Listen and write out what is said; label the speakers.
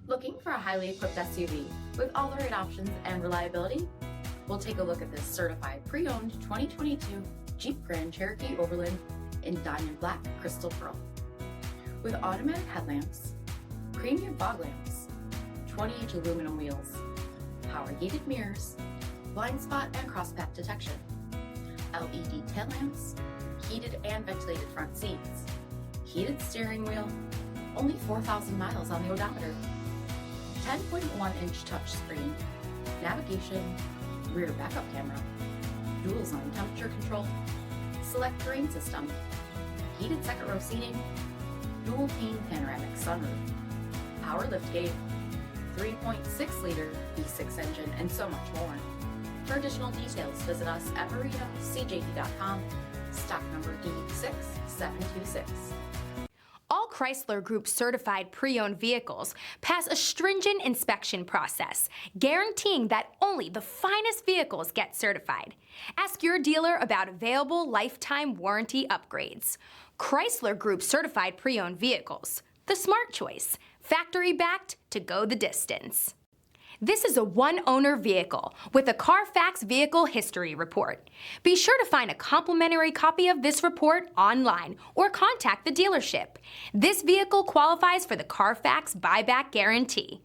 Speaker 1: Looking for a highly equipped SUV with all the right options and reliability? We'll take a look at this certified pre-owned 2022 Jeep Grand Cherokee Overland in diamond black crystal pearl. With automatic headlamps, premium fog lamps, 20-inch aluminum wheels, power heated mirrors, blind spot and crosspath detection, LED tail lamps, heated and ventilated front seats, heated steering wheel, only 4,000 miles on the odometer, 10.1-inch touchscreen, navigation, rear backup camera, dual zone temperature control, SELEC-TERRAIN system, heated second row seating, dual pane panoramic sunroof, power liftgate, 3.6-liter V6 engine, and so much more. For additional details, visit us at marinocjp.com, stock number D6726.
Speaker 2: All Chrysler Group certified pre-owned vehicles pass a stringent inspection process, guaranteeing that only the finest vehicles get certified. Ask your dealer about available lifetime warranty upgrades. Chrysler Group certified pre-owned vehicles, the smart choice, factory backed to go the distance. This is a one-owner vehicle with a CARFAX vehicle history report. Be sure to find a complimentary copy of this report online or contact the dealership. This vehicle qualifies for the CARFAX buyback guarantee.